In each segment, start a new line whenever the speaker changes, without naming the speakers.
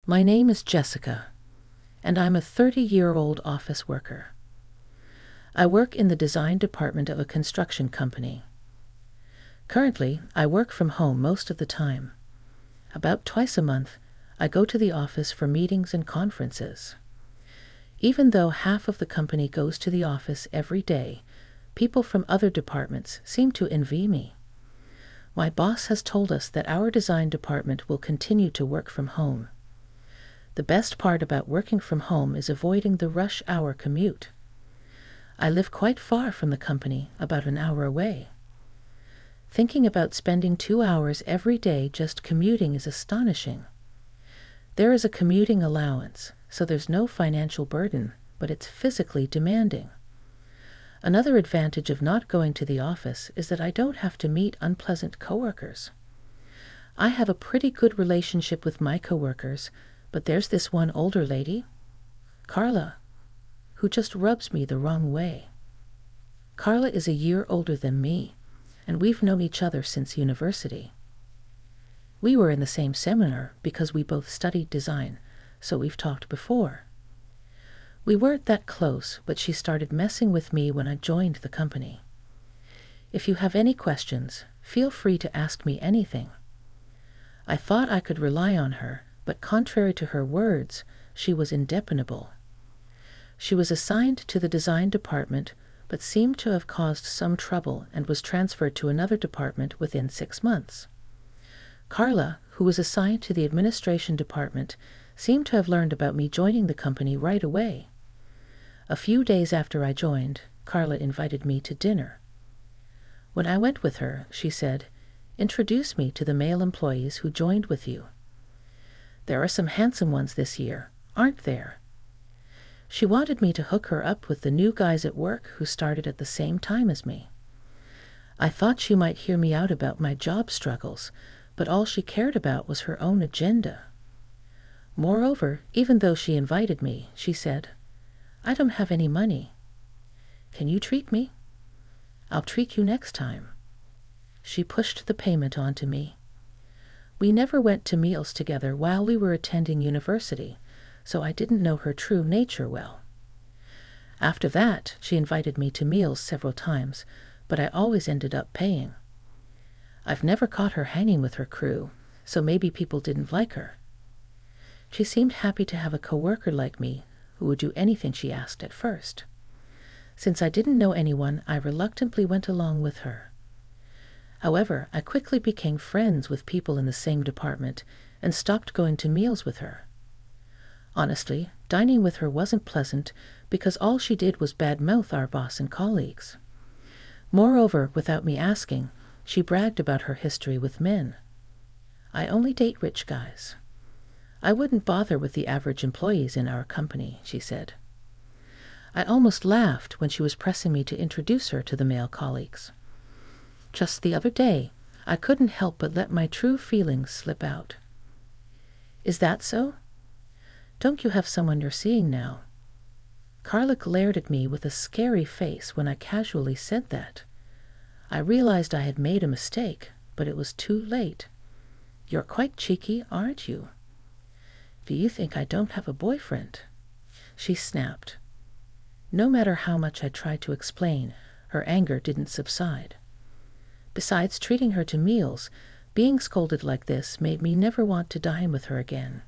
My name is Jessica, and I'm a 30-year-old office worker. I work in the design department of a construction company. Currently, I work from home most of the time. About twice a month, I go to the office for meetings and conferences. Even though half of the company goes to the office every day, people from other departments seem to envy me. My boss has told us that our design department will continue to work from home. The best part about working from home is avoiding the rush hour commute. I live quite far from the company, about an hour away. Thinking about spending 2 hours every day just commuting is astonishing. There is a commuting allowance, so there's no financial burden, but it's physically demanding. Another advantage of not going to the office is that I don't have to meet unpleasant coworkers. I have a pretty good relationship with my coworkers, but there's this one older lady, Carla, who just rubs me the wrong way. Carla is a year older than me, and we've known each other since university. We were in the same seminar because we both studied design, so we've talked before. We weren't that close, but she started messing with me when I joined the company. If you have any questions, feel free to ask me anything. I thought I could rely on her, but contrary to her words, she was independable. She was assigned to the design department, but seemed to have caused some trouble and was transferred to another department within 6 months. Carla, who was assigned to the administration department, seemed to have learned about me joining the company right away. A few days after I joined, Carla invited me to dinner. When I went with her, she said, "Introduce me to the male employees who joined with you. There are some handsome ones this year, aren't there?" She wanted me to hook her up with the new guys at work who started at the same time as me. I thought she might hear me out about my job struggles, but all she cared about was her own agenda. Moreover, even though she invited me, she said, "I don't have any money. Can you treat me? I'll treat you next time." She pushed the payment onto me. We never went to meals together while we were attending university, so I didn't know her true nature well. After that, she invited me to meals several times, but I always ended up paying. I've never caught her hanging with her crew, so maybe people didn't like her. She seemed happy to have a coworker like me who would do anything she asked at first. Since I didn't know anyone, I reluctantly went along with her. However, I quickly became friends with people in the same department and stopped going to meals with her. Honestly, dining with her wasn't pleasant because all she did was badmouth our boss and colleagues. Moreover, without me asking, she bragged about her history with men. "I only date rich guys. I wouldn't bother with the average employees in our company," she said. I almost laughed when she was pressing me to introduce her to the male colleagues. Just the other day, I couldn't help but let my true feelings slip out. "Is that so? Don't you have someone you're seeing now?" Carla glared at me with a scary face when I casually said that. I realized I had made a mistake, but it was too late. "You're quite cheeky, aren't you? Do you think I don't have a boyfriend?" She snapped. No matter how much I tried to explain, her anger didn't subside. Besides treating her to meals, being scolded like this made me never want to dine with her again.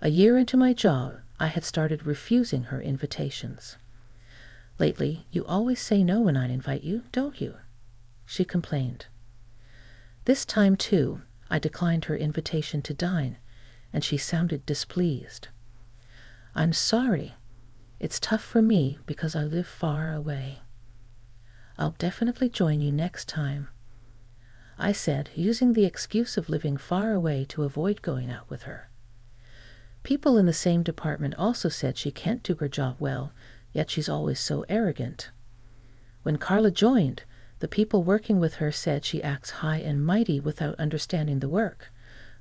A year into my job, I had started refusing her invitations. "Lately, you always say no when I invite you, don't you?" she complained. This time, too, I declined her invitation to dine, and she sounded displeased. "I'm sorry. It's tough for me because I live far away. I'll definitely join you next time," I said, using the excuse of living far away to avoid going out with her. People in the same department also said she can't do her job well, yet she's always so arrogant. When Carla joined, the people working with her said she acts high and mighty without understanding the work,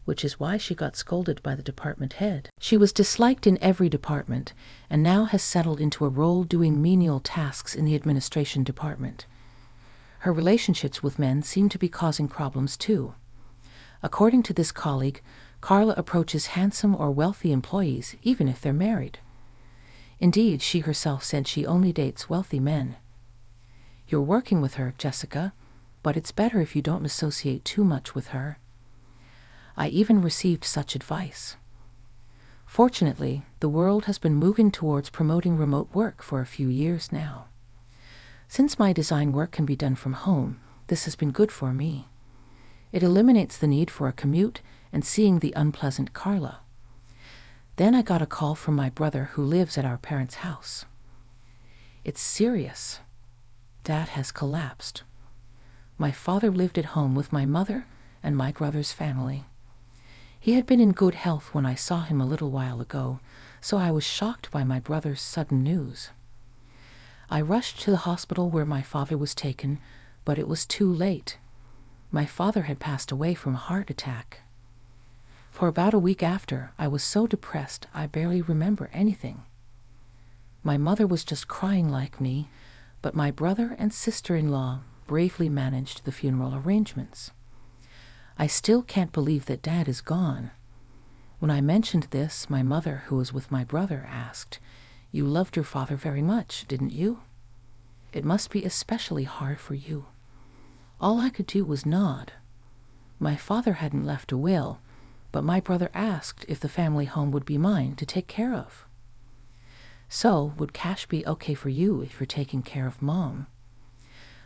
which is why she got scolded by the department head. She was disliked in every department and now has settled into a role doing menial tasks in the administration department. Her relationships with men seem to be causing problems too. According to this colleague, Carla approaches handsome or wealthy employees even if they're married. Indeed, she herself said she only dates wealthy men. You're working with her, Jessica, but it's better if you don't associate too much with her. I even received such advice. Fortunately, the world has been moving towards promoting remote work for a few years now. Since my design work can be done from home, this has been good for me. It eliminates the need for a commute and seeing the unpleasant Carla. Then I got a call from my brother who lives at our parents' house. It's serious. Dad has collapsed. My father lived at home with my mother and my brother's family. He had been in good health when I saw him a little while ago, so I was shocked by my brother's sudden news. I rushed to the hospital where my father was taken, but it was too late. My father had passed away from a heart attack. For about a week after, I was so depressed I barely remember anything. My mother was just crying like me, but my brother and sister-in-law bravely managed the funeral arrangements. I still can't believe that Dad is gone. When I mentioned this, my mother, who was with my brother, asked, "You loved your father very much, didn't you? It must be especially hard for you." All I could do was nod. My father hadn't left a will, but my brother asked if the family home would be mine to take care of. So, would cash be okay for you if you're taking care of Mom?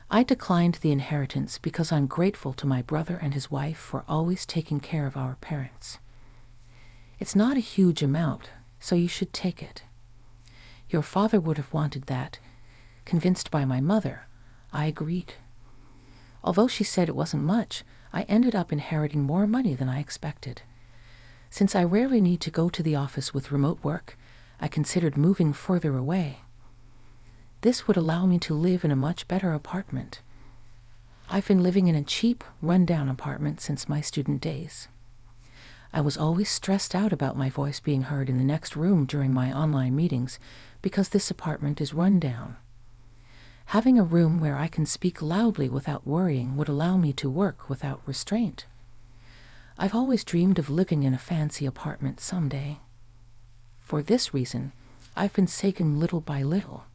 I declined the inheritance because I'm grateful to my brother and his wife for always taking care of our parents. It's not a huge amount, so you should take it. Your father would have wanted that. Convinced by my mother, I agreed. Although she said it wasn't much, I ended up inheriting more money than I expected. Since I rarely need to go to the office with remote work, I considered moving further away. This would allow me to live in a much better apartment. I've been living in a cheap, run-down apartment since my student days. I was always stressed out about my voice being heard in the next room during my online meetings because this apartment is run down. Having a room where I can speak loudly without worrying would allow me to work without restraint. I've always dreamed of living in a fancy apartment someday. For this reason, I've been saving little by little.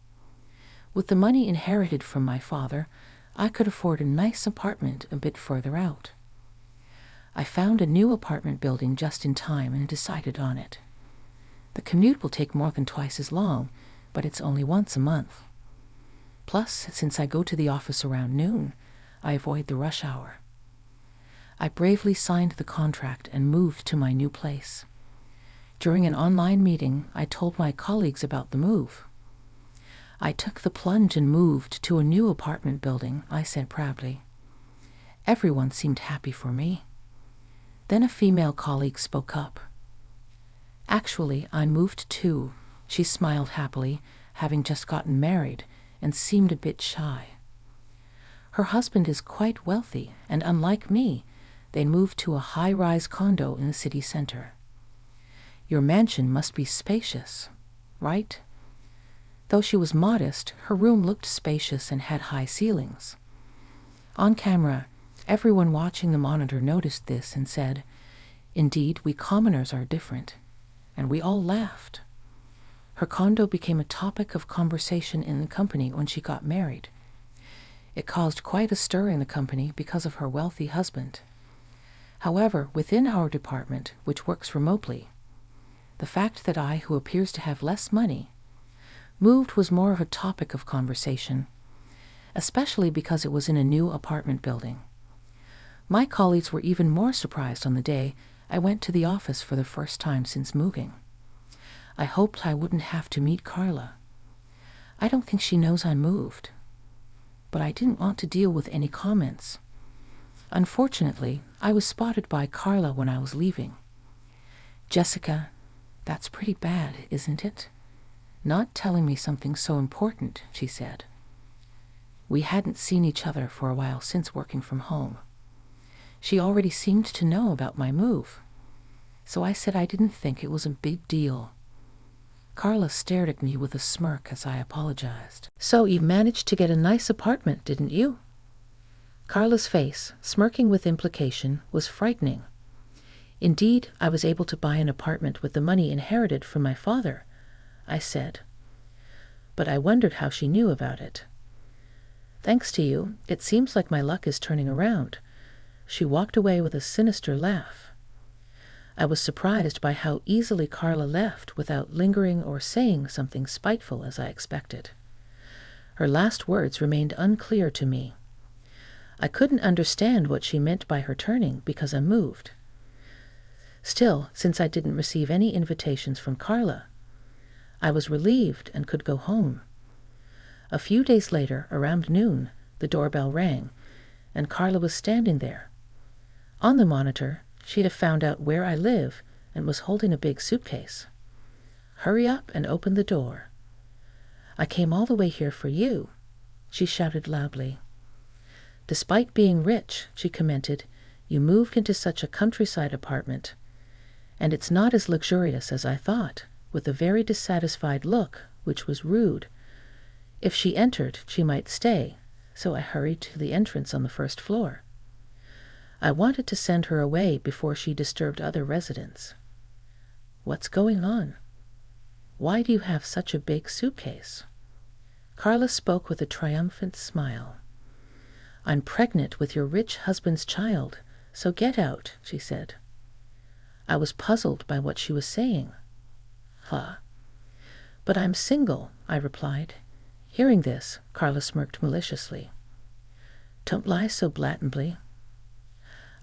With the money inherited from my father, I could afford a nice apartment a bit further out. I found a new apartment building just in time and decided on it. The commute will take more than twice as long, but it's only once a month. Plus, since I go to the office around noon, I avoid the rush hour. I bravely signed the contract and moved to my new place. During an online meeting, I told my colleagues about the move. I took the plunge and moved to a new apartment building, I said proudly. Everyone seemed happy for me. Then a female colleague spoke up. Actually, I moved too. She smiled happily, having just gotten married, and seemed a bit shy. Her husband is quite wealthy, and unlike me, they moved to a high-rise condo in the city center. Your mansion must be spacious, right? Though she was modest, her room looked spacious and had high ceilings. On camera, everyone watching the monitor noticed this and said, "Indeed, we commoners are different," and we all laughed. Her condo became a topic of conversation in the company when she got married. It caused quite a stir in the company because of her wealthy husband. However, within our department, which works remotely, the fact that I, who appears to have less money, moved was more of a topic of conversation, especially because it was in a new apartment building. My colleagues were even more surprised on the day I went to the office for the first time since moving. I hoped I wouldn't have to meet Carla. I don't think she knows I moved. But I didn't want to deal with any comments. Unfortunately, I was spotted by Carla when I was leaving. "Jessica, that's pretty bad, isn't it? Not telling me something so important," she said. We hadn't seen each other for a while since working from home. She already seemed to know about my move, so I said I didn't think it was a big deal. Carla stared at me with a smirk as I apologized. "So you managed to get a nice apartment, didn't you?" Carla's face, smirking with implication, was frightening. Indeed, I was able to buy an apartment with the money inherited from my father, I said. But I wondered how she knew about it. Thanks to you, it seems like my luck is turning around. She walked away with a sinister laugh. I was surprised by how easily Carla left without lingering or saying something spiteful as I expected. Her last words remained unclear to me. I couldn't understand what she meant by her turning because I moved. Still, since I didn't receive any invitations from Carla, I was relieved and could go home. A few days later, around noon, the doorbell rang, and Carla was standing there. On the monitor, she'd have found out where I live and was holding a big suitcase. "Hurry up and open the door." "I came all the way here for you," she shouted loudly. "Despite being rich," she commented, "you moved into such a countryside apartment. And it's not as luxurious as I thought," with a very dissatisfied look, which was rude. If she entered, she might stay, so I hurried to the entrance on the first floor. I wanted to send her away before she disturbed other residents. "What's going on? Why do you have such a big suitcase?" Carla spoke with a triumphant smile. "I'm pregnant with your rich husband's child, so get out," she said. I was puzzled by what she was saying. "Huh? But I'm single," I replied. Hearing this, Carla smirked maliciously. "Don't lie so blatantly.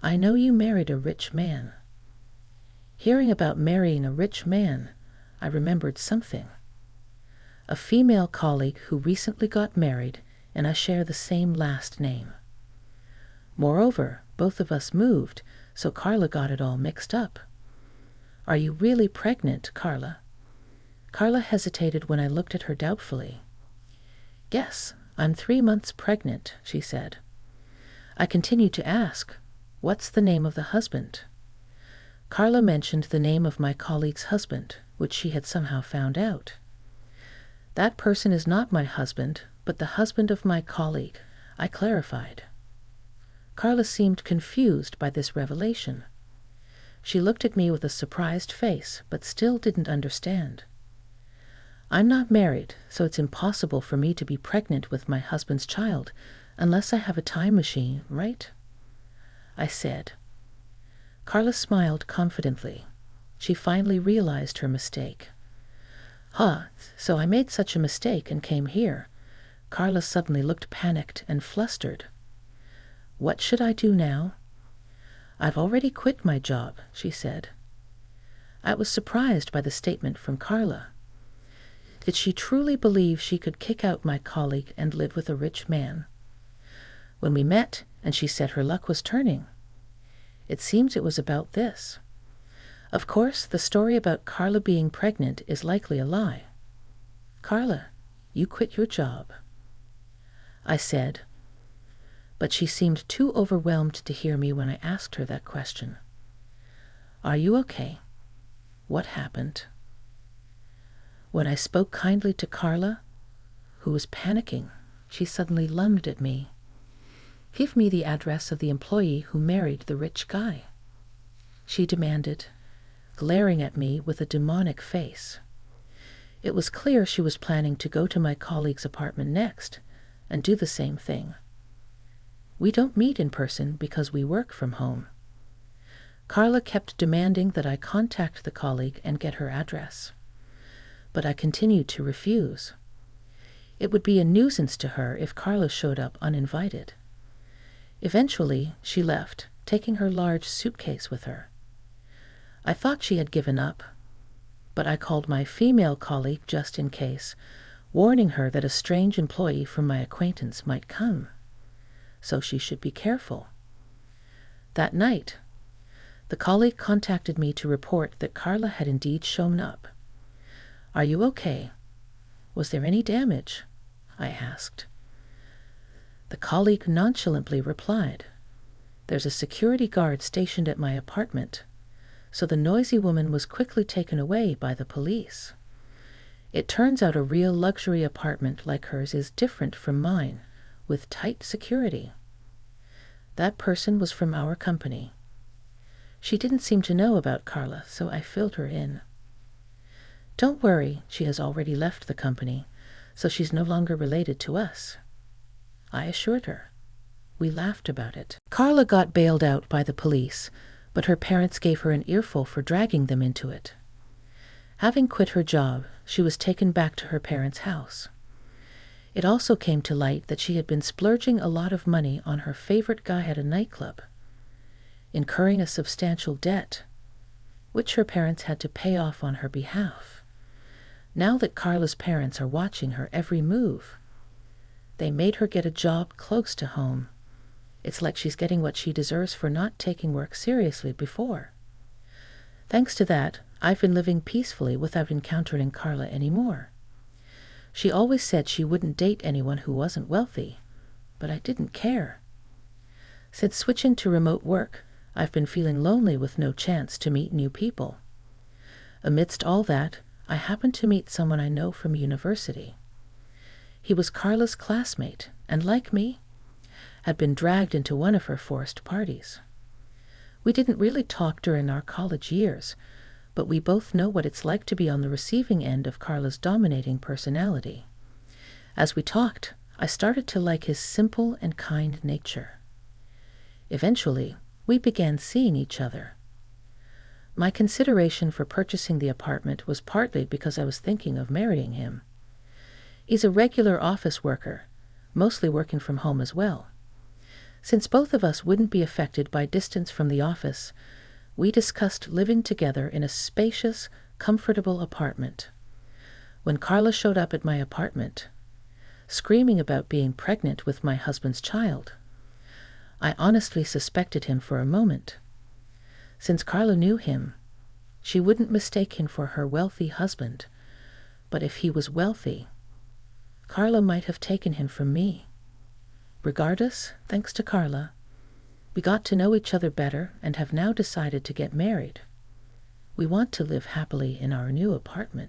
I know you married a rich man." Hearing about marrying a rich man, I remembered something. A female colleague who recently got married, and I share the same last name. Moreover, both of us moved, so Carla got it all mixed up. "Are you really pregnant, Carla?" Carla hesitated when I looked at her doubtfully. "Yes, I'm 3 months pregnant," she said. I continued to ask, "What's the name of the husband?" Carla mentioned the name of my colleague's husband, which she had somehow found out. "That person is not my husband, but the husband of my colleague," I clarified. Carla seemed confused by this revelation. She looked at me with a surprised face, but still didn't understand. "I'm not married, so it's impossible for me to be pregnant with my husband's child unless I have a time machine, right?" I said. Carla smiled confidently. She finally realized her mistake. So I made such a mistake and came here." Carla suddenly looked panicked and flustered. "What should I do now?" "I've already quit my job," she said. I was surprised by the statement from Carla. Did she truly believe she could kick out my colleague and live with a rich man? When we met, and she said her luck was turning. It seems it was about this. Of course, the story about Carla being pregnant is likely a lie. "Carla, you quit your job," I said, but she seemed too overwhelmed to hear me when I asked her that question. "Are you okay? What happened?" When I spoke kindly to Carla, who was panicking, she suddenly lunged at me. "Give me the address of the employee who married the rich guy," she demanded, glaring at me with a demonic face. It was clear she was planning to go to my colleague's apartment next and do the same thing. We don't meet in person because we work from home. Carla kept demanding that I contact the colleague and get her address, but I continued to refuse. It would be a nuisance to her if Carla showed up uninvited. Eventually, she left, taking her large suitcase with her. I thought she had given up, but I called my female colleague just in case, warning her that a strange employee from my acquaintance might come, so she should be careful. That night, the colleague contacted me to report that Carla had indeed shown up. "Are you okay? Was there any damage?" I asked. The colleague nonchalantly replied, "There's a security guard stationed at my apartment," so the noisy woman was quickly taken away by the police. It turns out a real luxury apartment like hers is different from mine, with tight security. That person was from our company. She didn't seem to know about Carla, so I filled her in. Don't worry, she has already left the company, so she's no longer related to us, I assured her. We laughed about it. Carla got bailed out by the police, but her parents gave her an earful for dragging them into it. Having quit her job, she was taken back to her parents' house. It also came to light that she had been splurging a lot of money on her favorite guy at a nightclub, incurring a substantial debt, which her parents had to pay off on her behalf. Now that Carla's parents are watching her every move, they made her get a job close to home. It's like she's getting what she deserves for not taking work seriously before. Thanks to that, I've been living peacefully without encountering Carla anymore. She always said she wouldn't date anyone who wasn't wealthy, but I didn't care. Since switching to remote work, I've been feeling lonely with no chance to meet new people. Amidst all that, I happened to meet someone I know from university. He was Carla's classmate, and like me, had been dragged into one of her forced parties. We didn't really talk during our college years, but we both know what it's like to be on the receiving end of Carla's dominating personality. As we talked, I started to like his simple and kind nature. Eventually, we began seeing each other. My consideration for purchasing the apartment was partly because I was thinking of marrying him. He's a regular office worker, mostly working from home as well. Since both of us wouldn't be affected by distance from the office, we discussed living together in a spacious, comfortable apartment. When Carla showed up at my apartment, screaming about being pregnant with my husband's child, I honestly suspected him for a moment. Since Carla knew him, she wouldn't mistake him for her wealthy husband, but if he was wealthy, Carla might have taken him from me. Regardless, thanks to Carla, we got to know each other better and have now decided to get married. We want to live happily in our new apartment.